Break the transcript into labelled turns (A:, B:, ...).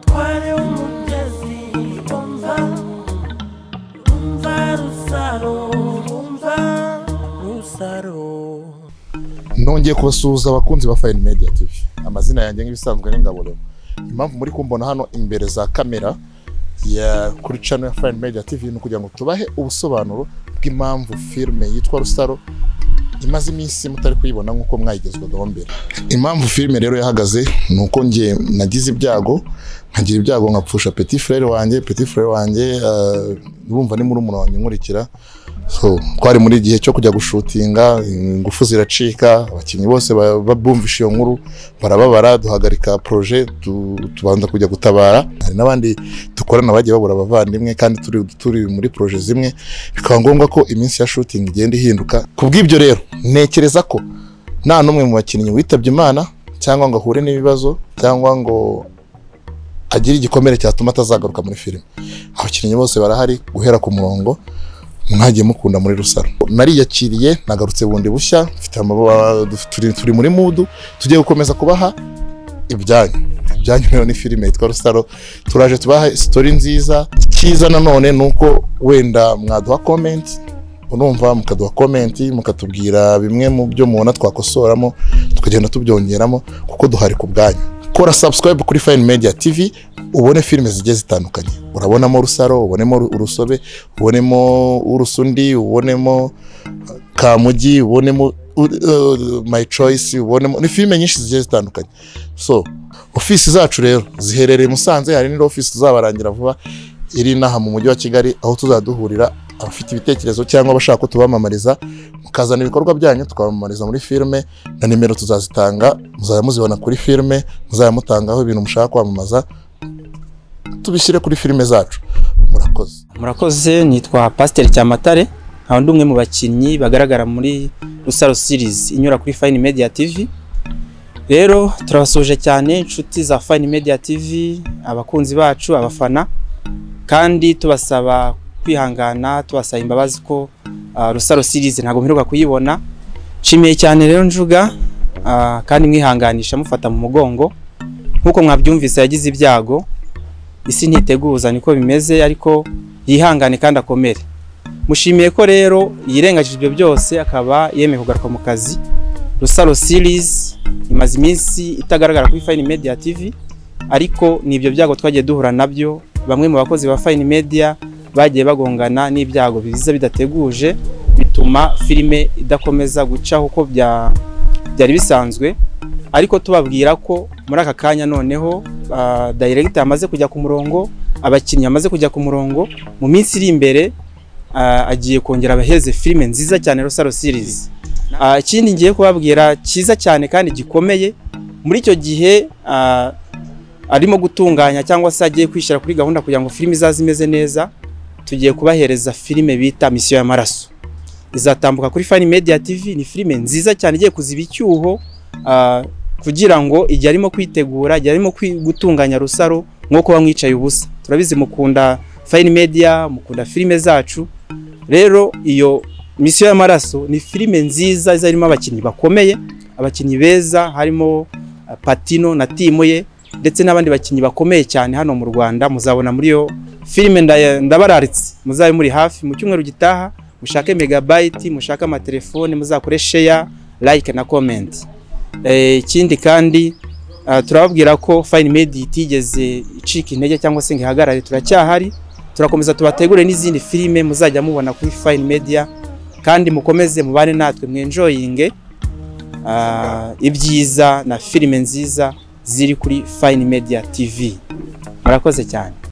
A: Kware umugezi umva rusaro rusaro.
B: Nongeye kubasuhuza abakunzi ba FILIME TV. Amazina yanjye nk'ibisanzwe n'Ingaburo. Impamvu muri kumbona hano imbere za kamera ya kuri channel ya FILIME TV ni kugira ngo tubahe ubusobanuro bw'impamvu filime yitwa Rusaro imaze iminsi mutari kuyibona nkuko mwayigezweho mbere. Impamvu filime rero yahagaze nuko ngiye nagize ibyago, nkagira ibyago nkapfusha petit frère wanjye urumva ni muri umuntu wanjye nkurikira. So twari muri gihe cyo kujya gushutinga, ingufu ziracika, abakinnyi bose babumvisha iyo nkuru barababara, duhagarika projet tubanza kujya gutabara. Hari nabandi dukorana bagiye babura abavandimwe kandi turi muri projet zimwe, bikaba ngombwa ko iminsi ya shooting igenda ihinduka. Kubw'ibyo rero nekereza ko nta numwe mu bakinnyi witabye Imana cyangwa ngo ahure n'ibibazo cyangwa ngo agire igikomere cyatuma atazagaruka muri filime. Abakinnyi bose barahari guhera ku murongo, mwagiye mukunda muri Rusaro. Nariyakiriye nagarutse bundi bushya, turi muri mood tugiye gukomeza kubaha ibyanyu rero ni filime yitwa Rusaro. Turaje tubaha story nziza. Cyiza nanone nuko wenda mwaduha comment, urumva mukaduha comment mukatubwira bimwe mu byo mubona twakosoramo tukagenda tubyongeramo kuko duhari ku bwanyu. Kora subscribe kuri FILIME TV ubone filime zigiye zitandukanye. Urabonamo Rusaro, ubonemo Urusobe, ubonemo Urusundi, ubonemo Kamugi, ubonemo My Choice, ubonemo ni filime nyinshi zigiye zitandukanye. So office zacu rero ziherereye Musanze, hari ni office tuzabarangira vuba iri naha mu mujyi wa Kigali, aho tuzaduhurira abafite ibitekerezo cyangwa abashaka ko tubamamariza mukazana ibikorwa byanyu tukabamamariza muri filime, na nimero tuzazitanga muzaya muzibona kuri filime, muzaya mutangaho ibintu mushaka kwamamaza tubishyire kuri filime zacu.
C: Murakoze. Nitwa Pasteur Cyamatare, aho ndumwe mu bakinnyi bagaragara muri Rusaro series inyura kuri FILIME TV. Rero turabasuje cyane inshuti za FILIME TV, abakunzi bacu, abafana, kandi tubasaba kwihangana, tubasaba imbabazi ko Rusaro series ntago mperuka kuyibona. Nshimiye cyane rero Njuga, kandi mwihanganisha mufata mu mugongo nkuko mwabyumvise yagize ibyago, isi ntiteguza niko bimeze, ariko yihangane kandi akomere. Mushimiye ko rero yirengagije ibyo byose akaba yemeye kugaruka mu kazi. Rusaro series imaze iminsi itagaragara kuri FILIME TV, ariko nibyo byago twagiye duhura nabyo. Bamwe mu bakozi ba FILIME bagiye bagongana n'ibyago biza bidateguje, bituma filime idakomeza guca uko byari bisanzwe. Ariko tubabwira ko muri aka kanya noneho director amaze kujya ku murongo, abakinnyi amaze kujya ku murongo, mu minsi iri imbere agiye kongera abaheze filime nziza cyane Rusaro series. Ikindi ngiye kubabwira cyiza cyane kandi gikomeye, muri icyo gihe arimo gutunganya cyangwa se agiye kwishyira kuri gahunda kugira ngo filime izaze imeze neza, tugiye kubahereza filime bita Mission y'amaraso. Izatambuka kuri FILIME TV. Ni filime nziza cyane igiye kuziba icyuho kugira ngo igihe arimo kwitegura, igihe arimo gutunganya Rusaro nk'uko bamwicaye ubusa. Turabizi mukunda FILIME, mukunda filime zacu. Rero iyo Mission y'amaraso ni filime nziza izarimo abakinnyi bakomeye, abakinnyi beza, harimo Patino na timu ye ndetse n'abandi bakinnyi bakomeye cyane hano mu Rwanda. Muzabona muri yo filime ndabararitse, muzabe muri hafi mu cyumweru gitaha. Mushake megabyte, mushake amatelefone, muzakore share, like na comment. Ikindi kandi turababwira ko FILIME itigeze icika intege cyangwa se ngihagarare, turacyahari. Turakomeza tubategure n'izindi filime muzajya mubona kuri FILIME, kandi mukomeze mubane natwe mwenjoyinge ibyiza na filime nziza ziri kuri FILIME TV. Murakoze cyane.